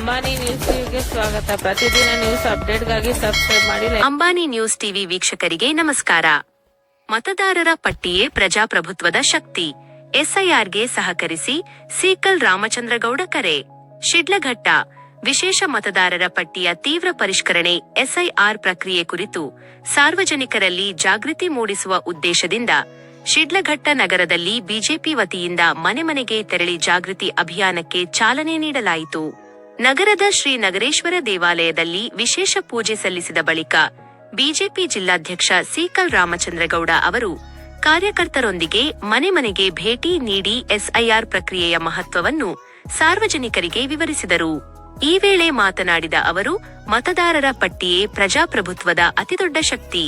Ambani news ಟಿವಿಗೆ ಸ್ವಾಗತ. ಪ್ರತಿದಿನ ನ್ಯೂಸ್ ಅಪ್ಡೇಟ್ಗಾಗಿ ಸಬ್ಸ್ಕ್ರೈಬ್ ಮಾಡಿ. ಅಂಬಾನಿ ನ್ಯೂಸ್ ಟಿವಿ ವೀಕ್ಷಕರಿಗೆ ನಮಸ್ಕಾರ. ಮತದಾರರ ಪಟ್ಟಿಯೇ ಪ್ರಜಾಪ್ರಭುತ್ವದ ಶಕ್ತಿ. ಎಸ್ಐಆರ್ಗೆ ಸಹಕರಿಸಿ. ಸೀಕಲ್ ರಾಮಚಂದ್ರಗೌಡ ಕರೆ. ಶಿಡ್ಲಘಟ್ಟ ವಿಶೇಷ ಮತದಾರರ ಪಟ್ಟಿಯ ತೀವ್ರ ಪರಿಷ್ಕರಣೆ ಎಸ್ಐಆರ್ ಪ್ರಕ್ರಿಯೆ ಕುರಿತು ಸಾರ್ವಜನಿಕರಲ್ಲಿ ಜಾಗೃತಿ ಮೂಡಿಸುವ ಉದ್ದೇಶದಿಂದ ಶಿಡ್ಲಘಟ್ಟ ನಗರದಲ್ಲಿ ಬಿಜೆಪಿ ವತಿಯಿಂದ ಮನೆ ಮನೆಗೆ ತೆರಳಿ ಜಾಗೃತಿ ಅಭಿಯಾನಕ್ಕೆ ಚಾಲನೆ ನೀಡಲಾಯಿತು. ನಗರದ ಶ್ರೀ ನಗರೇಶ್ವರ ದೇವಾಲಯದಲ್ಲಿ ವಿಶೇಷ ಪೂಜೆ ಸಲ್ಲಿಸಿದ ಬಳಿಕ ಬಿಜೆಪಿ ಜಿಲ್ಲಾಧ್ಯಕ್ಷ ಸೀಕಲ್ ರಾಮಚಂದ್ರಗೌಡ ಅವರು ಕಾರ್ಯಕರ್ತರೊಂದಿಗೆ ಮನೆ ಮನೆಗೆ ಭೇಟಿ ನೀಡಿ ಎಸ್ಐಆರ್ ಪ್ರಕ್ರಿಯೆಯ ಮಹತ್ವವನ್ನು ಸಾರ್ವಜನಿಕರಿಗೆ ವಿವರಿಸಿದರು. ಈ ವೇಳೆ ಮಾತನಾಡಿದ ಅವರು, ಮತದಾರರ ಪಟ್ಟಿಯೇ ಪ್ರಜಾಪ್ರಭುತ್ವದ ಅತಿದೊಡ್ಡ ಶಕ್ತಿ.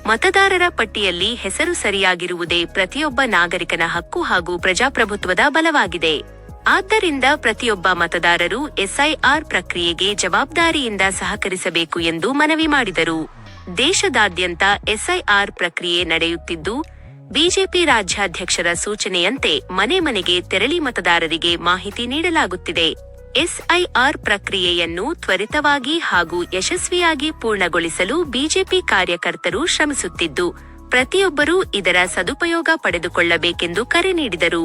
ಮತದಾರರ ಪಟ್ಟಿಯಲ್ಲಿ ಹೆಸರು ಸರಿಯಾಗಿರುವುದೇ ಪ್ರತಿಯೊಬ್ಬ ನಾಗರಿಕನ ಹಕ್ಕು ಹಾಗೂ ಪ್ರಜಾಪ್ರಭುತ್ವದ ಬಲವಾಗಿದೆ. ಆದ್ದರಿಂದ ಪ್ರತಿಯೊಬ್ಬ ಮತದಾರರು ಎಸ್ಐಆರ್ ಪ್ರಕ್ರಿಯೆಗೆ ಜವಾಬ್ದಾರಿಯಿಂದ ಸಹಕರಿಸಬೇಕು ಎಂದು ಮನವಿ ಮಾಡಿದರು. ದೇಶದಾದ್ಯಂತ ಎಸ್ಐಆರ್ ಪ್ರಕ್ರಿಯೆ ನಡೆಯುತ್ತಿದ್ದು, ಬಿಜೆಪಿ ರಾಜ್ಯಾಧ್ಯಕ್ಷರ ಸೂಚನೆಯಂತೆ ಮನೆ ಮನೆಗೆ ತೆರಳಿ ಮತದಾರರಿಗೆ ಮಾಹಿತಿ ನೀಡಲಾಗುತ್ತಿದೆ. ಎಸ್ಐಆರ್ ಪ್ರಕ್ರಿಯೆಯನ್ನು ತ್ವರಿತವಾಗಿ ಹಾಗೂ ಯಶಸ್ವಿಯಾಗಿ ಪೂರ್ಣಗೊಳಿಸಲು ಬಿಜೆಪಿ ಕಾರ್ಯಕರ್ತರು ಶ್ರಮಿಸುತ್ತಿದ್ದು, ಪ್ರತಿಯೊಬ್ಬರೂ ಇದರ ಸದುಪಯೋಗ ಪಡೆದುಕೊಳ್ಳಬೇಕೆಂದು ಕರೆ ನೀಡಿದರು.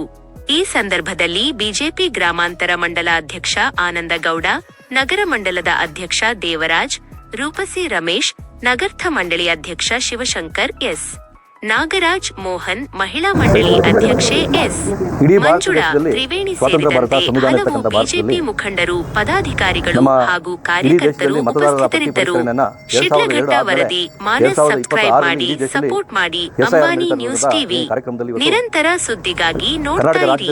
ಈ ಸಂದರ್ಭದಲ್ಲಿ ಬಿಜೆಪಿ ಗ್ರಾಮಾಂತರ ಮಂಡಲ ಅಧ್ಯಕ್ಷ ಆನಂದಗೌಡ, ನಗರ ಮಂಡಲದ ಅಧ್ಯಕ್ಷ ದೇವರಾಜ್, ರೂಪಸಿ ರಮೇಶ್, ನಗರ್ಥ ಮಂಡಳಿ ಅಧ್ಯಕ್ಷ ಶಿವಶಂಕರ್ ಎಸ್, ನಾಗರಾಜ್, ಮೋಹನ್, ಮಹಿಳಾ ಮಂಡಳಿ ಅಧ್ಯಕ್ಷೆ ಎಸ್, ಮಂಜುಳಾ, ತ್ರಿವೇಣಿ ಸೇರಿದಂತೆ ಹಲವು ಬಿಜೆಪಿ ಮುಖಂಡರು, ಪದಾಧಿಕಾರಿಗಳು ಹಾಗೂ ಕಾರ್ಯಕರ್ತರು ಉಪಸ್ಥಿತರಿದ್ದರು. ಶಿಡ್ಲಘಟ್ಟ ವರದಿ ಮಾನಸ್ ಸಬ್ಸ್ಕ್ರೈಬ್ ಮಾಡಿ, ಸಪೋರ್ಟ್ ಮಾಡಿ. ಅಂಬಾನಿ ನ್ಯೂಸ್ ಟಿವಿ, ನಿರಂತರ ಸುದ್ದಿಗಾಗಿ ನೋಡ್ತಾ ಇರಿ.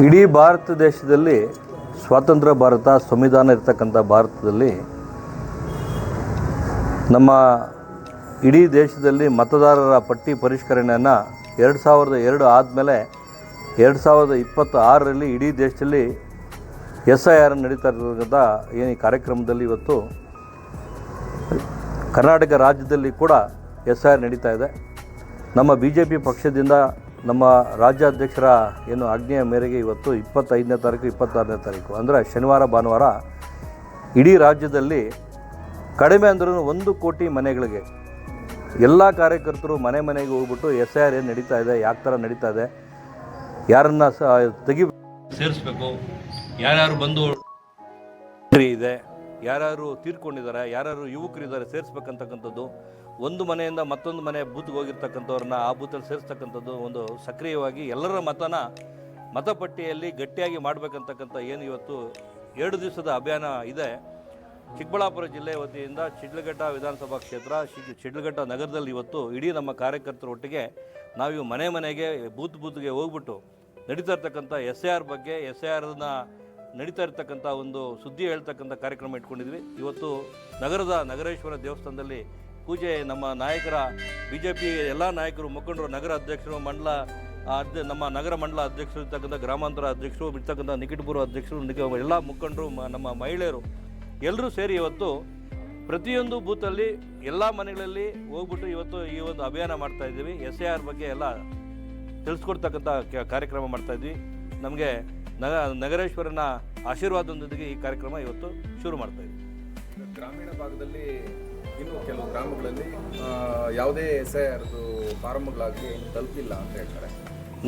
ಇಡೀ ಭಾರತ ದೇಶದಲ್ಲಿ ಸ್ವಾತಂತ್ರ್ಯ ಭಾರತ, ಸಂವಿಧಾನ ಇರತಕ್ಕಂಥ ಭಾರತದಲ್ಲಿ ನಮ್ಮ ಇಡೀ ದೇಶದಲ್ಲಿ ಮತದಾರರ ಪಟ್ಟಿ ಪರಿಷ್ಕರಣೆಯನ್ನು 2002 ಆದಮೇಲೆ 2026ರಲ್ಲಿ ಇಡೀ ದೇಶದಲ್ಲಿ ಎಸ್ಐಆರ್ ನಡೀತಾ ಇರತಕ್ಕಂಥ ಏನು ಈ ಕಾರ್ಯಕ್ರಮದಲ್ಲಿ ಇವತ್ತು ಕರ್ನಾಟಕ ರಾಜ್ಯದಲ್ಲಿ ಕೂಡ ಎಸ್ಐಆರ್ ನಡೀತಾ ಇದೆ. ನಮ್ಮ BJP ಪಕ್ಷದಿಂದ ನಮ್ಮ ರಾಜ್ಯಾಧ್ಯಕ್ಷರ ಏನು ಆಜ್ಞೆಯ ಮೇರೆಗೆ ಇವತ್ತು 25ನೇ ತಾರೀಕು 26ನೇ ತಾರೀಕು ಅಂದರೆ ಶನಿವಾರ ಭಾನುವಾರ ಇಡೀ ರಾಜ್ಯದಲ್ಲಿ ಕಡಿಮೆ ಅಂದ್ರೂ 1 ಕೋಟಿ ಮನೆಗಳಿಗೆ ಎಲ್ಲ ಕಾರ್ಯಕರ್ತರು ಮನೆ ಮನೆಗೆ ಹೋಗ್ಬಿಟ್ಟು ಎಸ್ಐಆರ್ ಏನು ನಡೀತಾ ಇದೆ, ಯಾವ ಥರ ನಡೀತಾ ಇದೆ, ಯಾರನ್ನು ಸೇರಿಸ್ಬೇಕು, ಯಾರ್ಯಾರು ಬಂದು ಇದೆ, ಯಾರ್ಯಾರು ತೀರ್ಕೊಂಡಿದ್ದಾರೆ, ಯಾರ್ಯಾರು ಯುವಕರಿದ್ದಾರೆ ಸೇರಿಸ್ಬೇಕಂತಕ್ಕಂಥದ್ದು, ಒಂದು ಮನೆಯಿಂದ ಮತ್ತೊಂದು ಮನೆ ಬೂತ್ಗೆ ಹೋಗಿರ್ತಕ್ಕಂಥವ್ರನ್ನ ಆ ಬೂತಲ್ಲಿ ಸೇರಿಸ್ತಕ್ಕಂಥದ್ದು ಒಂದು ಸಕ್ರಿಯವಾಗಿ ಎಲ್ಲರ ಮತಪಟ್ಟಿಯಲ್ಲಿ ಗಟ್ಟಿಯಾಗಿ ಮಾಡಬೇಕಂತಕ್ಕಂಥ ಏನು ಇವತ್ತು 2 ದಿವಸದ ಅಭಿಯಾನ ಇದೆ. ಚಿಕ್ಕಬಳ್ಳಾಪುರ ಜಿಲ್ಲೆ ವತಿಯಿಂದ ಶಿಡ್ಲಘಟ್ಟ ವಿಧಾನಸಭಾ ಕ್ಷೇತ್ರ, ಶಿಡ್ಲಘಟ್ಟ ನಗರದಲ್ಲಿ ಇವತ್ತು ಇಡೀ ನಮ್ಮ ಕಾರ್ಯಕರ್ತರ ಒಟ್ಟಿಗೆ ನಾವು ಮನೆ ಮನೆಗೆ ಬೂತ್ಗೆ ಹೋಗ್ಬಿಟ್ಟು ನಡೀತಾ ಇರ್ತಕ್ಕಂಥ ಎಸ್ಐಆರ್ ಬಗ್ಗೆ, ಎಸ್ಐಆರ್ನ ನಡೀತಾ ಇರ್ತಕ್ಕಂಥ ಒಂದು ಸುದ್ದಿ ಹೇಳ್ತಕ್ಕಂಥ ಕಾರ್ಯಕ್ರಮ ಇಟ್ಕೊಂಡಿದ್ವಿ. ಇವತ್ತು ನಗರದ ನಗರೇಶ್ವರ ದೇವಸ್ಥಾನದಲ್ಲಿ ಪೂಜೆ ನಮ್ಮ ನಾಯಕರ BJP ಎಲ್ಲ ನಾಯಕರು, ಮುಖಂಡರು, ನಗರ ಅಧ್ಯಕ್ಷರು, ನಮ್ಮ ನಗರ ಮಂಡಲ ಅಧ್ಯಕ್ಷರು ಇರ್ತಕ್ಕಂಥ, ಗ್ರಾಮಾಂತರ ಅಧ್ಯಕ್ಷರು ಇರ್ತಕ್ಕಂಥ, ನಿಕಟಪೂರ್ವ ಅಧ್ಯಕ್ಷರು, ಎಲ್ಲ ಮುಖಂಡರು, ನಮ್ಮ ಮಹಿಳೆಯರು ಎಲ್ಲರೂ ಸೇರಿ ಇವತ್ತು ಪ್ರತಿಯೊಂದು ಬೂತಲ್ಲಿ ಎಲ್ಲ ಮನೆಗಳಲ್ಲಿ ಹೋಗ್ಬಿಟ್ಟು ಇವತ್ತು ಈ ಒಂದು ಅಭಿಯಾನ ಮಾಡ್ತಾ ಇದ್ದೀವಿ. ಎಸ್ಐಆರ್ ಬಗ್ಗೆ ಎಲ್ಲ ತಿಳಿಸ್ಕೊಡ್ತಕ್ಕಂಥ ಕಾರ್ಯಕ್ರಮ ಮಾಡ್ತಾ ಇದ್ವಿ. ನಮಗೆ ನಗರೇಶ್ವರನ ಆಶೀರ್ವಾದದೊಂದಿಗೆ ಈ ಕಾರ್ಯಕ್ರಮ ಇವತ್ತು ಶುರು ಮಾಡ್ತಾ ಇದ್ವಿ. ಗ್ರಾಮೀಣ ಭಾಗದಲ್ಲಿ ಇನ್ನು ಕೆಲವು ಗ್ರಾಮಗಳಲ್ಲಿ ಯಾವುದೇ ಎಸ್ಐಆರ್ದು ಫಾರ್ಮ್ಗಳಾಗಲಿ ತಲುಪಿಲ್ಲ ಅಂತ ಹೇಳ್ತಾರೆ.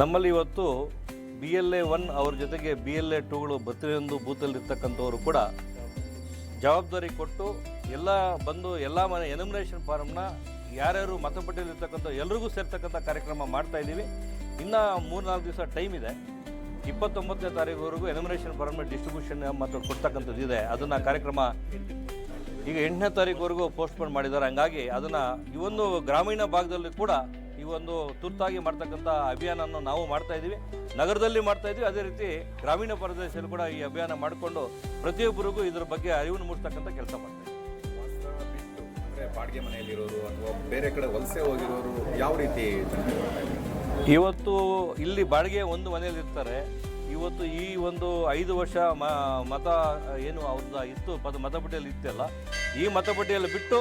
ನಮ್ಮಲ್ಲಿ ಇವತ್ತು BLA 1 ಅವ್ರ ಜೊತೆಗೆ BLA 2ಗಳು ಪ್ರತಿಯೊಂದು ಬೂತಲ್ಲಿ ಇರ್ತಕ್ಕಂಥವ್ರು ಕೂಡ ಜವಾಬ್ದಾರಿ ಕೊಟ್ಟು ಎಲ್ಲ ಬಂದು ಎಲ್ಲ ಮನೆ ಎನಿಮಿನೇಷನ್ ಫಾರ್ಮ್ನ ಯಾರ್ಯಾರು ಮತಪಟ್ಟಿಯಲ್ಲಿರ್ತಕ್ಕಂಥ ಎಲ್ರಿಗೂ ಸೇರ್ತಕ್ಕಂಥ ಕಾರ್ಯಕ್ರಮ ಮಾಡ್ತಾ ಇದ್ದೀವಿ. ಇನ್ನು 3-4 ದಿವಸ ಟೈಮ್ ಇದೆ. 29ನೇ ತಾರೀಕುವರೆಗೂ ಎನಿಮಿನೇಷನ್ ಫಾರ್ಮ್ನ ಡಿಸ್ಟ್ರಿಬ್ಯೂಷನ್ ಮತ್ತು ಕೊಡ್ತಕ್ಕಂಥದ್ದು ಇದೆ. ಅದನ್ನು ಕಾರ್ಯಕ್ರಮ ಈಗ 8ನೇ ತಾರೀಕುವರೆಗೂ ಪೋಸ್ಟ್ಪೋನ್ ಮಾಡಿದ್ದಾರೆ. ಹಂಗಾಗಿ ಅದನ್ನು ಈ ಒಂದು ಗ್ರಾಮೀಣ ಭಾಗದಲ್ಲಿ ಕೂಡ ಈ ಒಂದು ತುರ್ತಾಗಿ ಮಾಡ್ತಕ್ಕಂಥ ಅಭಿಯಾನವನ್ನು ನಾವು ಮಾಡ್ತಾ ಇದ್ದೀವಿ. ನಗರದಲ್ಲಿ ಮಾಡ್ತಾ ಇದ್ದೀವಿ, ಅದೇ ರೀತಿ ಗ್ರಾಮೀಣ ಪ್ರದೇಶದಲ್ಲಿ ಕೂಡ ಈ ಅಭಿಯಾನ ಮಾಡಿಕೊಂಡು ಪ್ರತಿಯೊಬ್ಬರಿಗೂ ಇದರ ಬಗ್ಗೆ ಅರಿವನ್ನು ಮೂಡಿಸ್ತಕ್ಕಂಥ ಕೆಲಸ ಮಾಡ್ತಾ ಇದ್ದೀವಿ. ಬಿಟ್ಟು ಅಂದರೆ ಬಾಡಿಗೆ ಮನೆಯಲ್ಲಿರೋರು ಅಥವಾ ಬೇರೆ ಕಡೆ ವಲಸೆ ಹೋಗಿರೋರು ಯಾವ ರೀತಿ ಇವತ್ತು ಇಲ್ಲಿ ಬಾಡಿಗೆ ಒಂದು ಮನೆಯಲ್ಲಿ ಇರ್ತಾರೆ. ಇವತ್ತು ಈ ಒಂದು 5 ವರ್ಷ ಮತ ಏನು ಅವ್ರದ್ದು ಇತ್ತು ಮತಪಟ್ಟಿಯಲ್ಲಿ ಇತ್ತಲ್ಲ, ಈ ಮತಪಟ್ಟಿಯಲ್ಲಿ ಬಿಟ್ಟು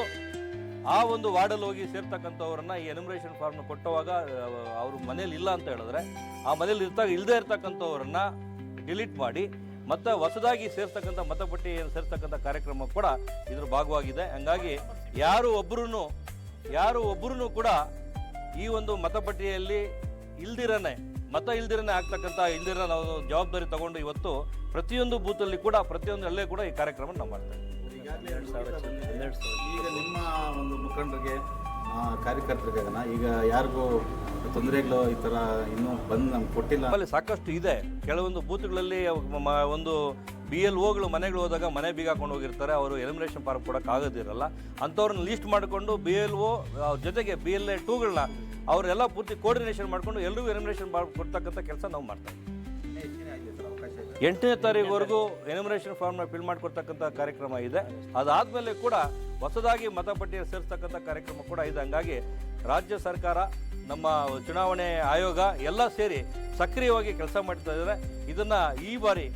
ಆ ಒಂದು ವಾರ್ಡಲ್ಲಿ ಹೋಗಿ ಸೇರ್ತಕ್ಕಂಥವ್ರನ್ನ ಈ ಎನಿಮಿನೇಷನ್ ಫಾರ್ಮ್ನ ಕೊಟ್ಟವಾಗ ಅವರು ಮನೇಲಿ ಇಲ್ಲ ಅಂತ ಹೇಳಿದ್ರೆ, ಆ ಮನೇಲಿ ಇಲ್ಲದೇ ಇರ್ತಕ್ಕಂಥವ್ರನ್ನ ಡಿಲೀಟ್ ಮಾಡಿ ಮತ್ತು ಹೊಸದಾಗಿ ಸೇರ್ತಕ್ಕಂಥ ಮತಪಟ್ಟಿಯನ್ನು ಸೇರ್ತಕ್ಕಂಥ ಕಾರ್ಯಕ್ರಮ ಕೂಡ ಇದ್ರ ಭಾಗವಾಗಿದೆ. ಹಂಗಾಗಿ ಯಾರು ಒಬ್ಬರೂ ಕೂಡ ಈ ಒಂದು ಮತಪಟ್ಟಿಯಲ್ಲಿ ಮತ ಇಲ್ದಿರನೇ ಆಗ್ತಕ್ಕಂಥ ನಾವು ಜವಾಬ್ದಾರಿ ತಗೊಂಡು ಇವತ್ತು ಪ್ರತಿಯೊಂದು ಬೂತಲ್ಲಿ ಕೂಡ ಪ್ರತಿಯೊಂದು ಅಲ್ಲೇ ಕೂಡ ಈ ಕಾರ್ಯಕ್ರಮ ನಾವು ಮಾಡ್ತೇವೆ. ಈಗ ನಿಮ್ಮ ಒಂದು ಮುಖಂಡರಿಗೆ ಕಾರ್ಯಕರ್ತರಿಗೆ ಈಗ ಯಾರಿಗೂ ತೊಂದರೆಗಳು ಈ ಥರ ಇನ್ನೂ ಬಂದು ನಮ್ಗೆ ಕೊಟ್ಟಿಲ್ಲ. ಅಲ್ಲಿ ಸಾಕಷ್ಟು ಇದೆ. ಕೆಲವೊಂದು ಬೂತ್ಗಳಲ್ಲಿ ಒಂದು BLOಗಳು ಮನೆಗಳು ಹೋದಾಗ ಮನೆ ಬೀಗ ಹಾಕೊಂಡು ಹೋಗಿರ್ತಾರೆ. ಅವರು ಎಲಿಮಿನೇಷನ್ ಫಾರ್ಮ್ ಕೊಡೋಕೆ ಆಗೋದಿರಲ್ಲ. ಅಂಥವ್ರನ್ನ ಲೀಸ್ಟ್ ಮಾಡಿಕೊಂಡು BLO ಜೊತೆಗೆ BLA 2ಗಳನ್ನ ಅವರೆಲ್ಲ ಪೂರ್ತಿ ಕೋರ್ಡಿನೇಷನ್ ಮಾಡಿಕೊಂಡು ಎಲ್ಲರಿಗೂ ಎಲಿಮಿನೇಷನ್ ಕೊಡ್ತಕ್ಕಂಥ ಕೆಲಸ ನಾವು ಮಾಡ್ತಾ ಇದ್ದೀವಿ. 8ನೇ ತಾರೀಕುವರೆಗೂ ಎನಿಮಿನೇಷನ್ ಫಾರ್ಮ್ನ ಫಿಲ್ ಮಾಡಿಕೊಡ್ತಕ್ಕಂಥ ಕಾರ್ಯಕ್ರಮ ಇದೆ. ಅದಾದಮೇಲೆ ಕೂಡ ಹೊಸದಾಗಿ ಮತಪಟ್ಟಿಯಲ್ಲಿ ಸೇರಿಸ್ತಕ್ಕಂಥ ಕಾರ್ಯಕ್ರಮ ಕೂಡ ಇದೆ. ಹಂಗಾಗಿ ರಾಜ್ಯ ಸರ್ಕಾರ, ನಮ್ಮ ಚುನಾವಣೆ ಆಯೋಗ ಎಲ್ಲ ಸೇರಿ ಸಕ್ರಿಯವಾಗಿ ಕೆಲಸ ಮಾಡ್ತಾ ಇದ್ದಾರೆ. ಇದನ್ನು ಈ ಬಾರಿ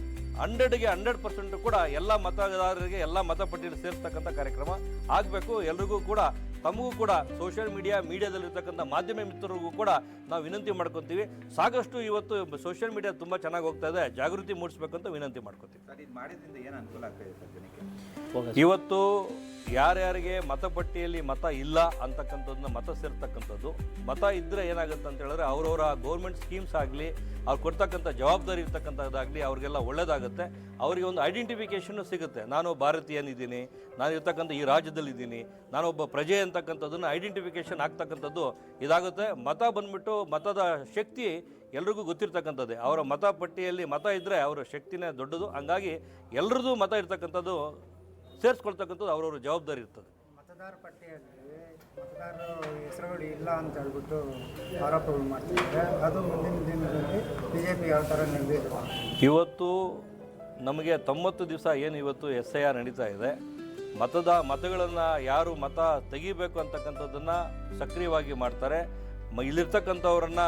100ಗೆ 100% ಕೂಡ ಎಲ್ಲ ಮತದಾರರಿಗೆ ಎಲ್ಲ ಮತಪಟ್ಟಿಯಲ್ಲಿ ಸೇರಿಸ್ತಕ್ಕಂಥ ಕಾರ್ಯಕ್ರಮ ಆಗಬೇಕು. ಎಲ್ರಿಗೂ ಕೂಡ ತಮಗೂ ಕೂಡ ಸೋಷಿಯಲ್ ಮೀಡಿಯಾದಲ್ಲಿರ್ತಕ್ಕಂಥ ಮಾಧ್ಯಮ ಮಿತ್ರರಿಗೂ ಕೂಡ ನಾವು ವಿನಂತಿ ಮಾಡ್ಕೊತೀವಿ. ಸಾಕಷ್ಟು ಇವತ್ತು ಸೋಷಿಯಲ್ ಮೀಡಿಯಾ ತುಂಬ ಚೆನ್ನಾಗಿ ಹೋಗ್ತಾ ಇದೆ, ಜಾಗೃತಿ ಮೂಡಿಸ್ಬೇಕಂತ ವಿನಂತಿ ಮಾಡ್ಕೊತೀವಿ. ಇವತ್ತು ಯಾರ್ಯಾರಿಗೆ ಮತಪಟ್ಟಿಯಲ್ಲಿ ಮತ ಇಲ್ಲ ಅಂತಕ್ಕಂಥದ್ದನ್ನ ಮತ ಸೇರ್ತಕ್ಕಂಥದ್ದು, ಮತ ಇದ್ದರೆ ಏನಾಗುತ್ತೆ ಅಂತ ಹೇಳಿದ್ರೆ ಅವರವರ ಗೌರ್ಮೆಂಟ್ ಸ್ಕೀಮ್ಸ್ ಆಗಲಿ, ಅವ್ರು ಕೊಡ್ತಕ್ಕಂಥ ಜವಾಬ್ದಾರಿ ಇರ್ತಕ್ಕಂಥದ್ದಾಗಲಿ ಅವ್ರಿಗೆಲ್ಲ ಒಳ್ಳೆಯದಾಗುತ್ತೆ. ಅವರಿಗೆ ಒಂದು ಐಡೆಂಟಿಫಿಕೇಷನ್ನು ಸಿಗುತ್ತೆ. ನಾನು ಭಾರತೀಯನಿದ್ದೀನಿ, ನಾನು ಇರ್ತಕ್ಕಂಥ ಈ ರಾಜ್ಯದಲ್ಲಿದ್ದೀನಿ, ನಾನೊಬ್ಬ ಪ್ರಜೆ ಅಂತಕ್ಕಂಥದ್ದನ್ನು ಐಡೆಂಟಿಫಿಕೇಷನ್ ಆಗ್ತಕ್ಕಂಥದ್ದು ಇದಾಗುತ್ತೆ. ಮತ ಬಂದ್ಬಿಟ್ಟು ಮತದ ಶಕ್ತಿ ಎಲ್ರಿಗೂ ಗೊತ್ತಿರ್ತಕ್ಕಂಥದ್ದೇ. ಅವರ ಮತಪಟ್ಟಿಯಲ್ಲಿ ಮತ ಇದ್ದರೆ ಅವರ ಶಕ್ತಿನೇ ದೊಡ್ಡದು. ಹಂಗಾಗಿ ಎಲ್ರದ್ದು ಮತ ಇರ್ತಕ್ಕಂಥದ್ದು ಸೇರಿಸ್ಕೊಳ್ತಕ್ಕಂಥದ್ದು ಅವ್ರವ್ರ ಜವಾಬ್ದಾರಿ ಇರ್ತದೆ. ಮತದಾರ ಪಟ್ಟಿಯಲ್ಲಿ ಮತದಾರರು ಹೆಸರುಗಳು ಇಲ್ಲ ಅಂತ ಹೇಳ್ಬಿಟ್ಟು ಆರೋಪಗಳು ಮಾಡ್ತಿದ್ದಾರೆ. ಅದು ಮುಂದಿನ ದಿನದಲ್ಲಿ BJP ಯಾವ ಥರ ನಿರ್ವಹಿಸುತ್ತೆ? ಇವತ್ತು ನಮಗೆ 90 ದಿವಸ ಏನು ಇವತ್ತು SIR ನಡೀತಾ ಇದೆ. ಮತಗಳನ್ನು ಯಾರು ಮತ ತೆಗಿಬೇಕು ಅಂತಕ್ಕಂಥದ್ದನ್ನು ಸಕ್ರಿಯವಾಗಿ ಮಾಡ್ತಾರೆ. ಇಲ್ಲಿರ್ತಕ್ಕಂಥವ್ರನ್ನ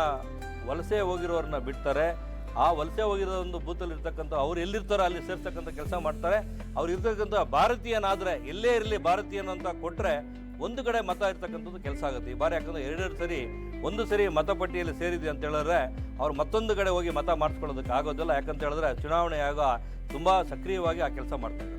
ವಲಸೆ ಹೋಗಿರೋರನ್ನ ಬಿಡ್ತಾರೆ. ಆ ವಲಸೆ ಹೋಗಿರೋ ಒಂದು ಬೂತಲ್ಲಿ ಇರ್ತಕ್ಕಂಥ ಅವ್ರು ಎಲ್ಲಿರ್ತಾರೋ ಅಲ್ಲಿ ಸೇರ್ತಕ್ಕಂಥ ಕೆಲಸ ಮಾಡ್ತಾರೆ. ಅವ್ರು ಇರ್ತಕ್ಕಂಥ ಭಾರತೀಯನಾದರೆ ಎಲ್ಲೇ ಇರಲಿ ಭಾರತೀಯನ ಅಂತ ಕೊಟ್ಟರೆ ಒಂದು ಕಡೆ ಮತ ಇರ್ತಕ್ಕಂಥದ್ದು ಕೆಲಸ ಆಗುತ್ತೆ. ಈ ಬಾರಿ ಯಾಕಂದರೆ ಒಂದು ಸರಿ ಮತಪಟ್ಟಿಯಲ್ಲಿ ಸೇರಿದೆ ಅಂತ ಹೇಳಿದ್ರೆ ಅವ್ರು ಮತ್ತೊಂದು ಕಡೆ ಹೋಗಿ ಮತ ಮಾಡಿಸ್ಕೊಳ್ಳೋದಕ್ಕೆ ಆಗೋದಿಲ್ಲ. ಯಾಕಂತ ಹೇಳಿದ್ರೆ ಚುನಾವಣೆ ಆಗ ತುಂಬ ಸಕ್ರಿಯವಾಗಿ ಆ ಕೆಲಸ ಮಾಡ್ತಾರೆ.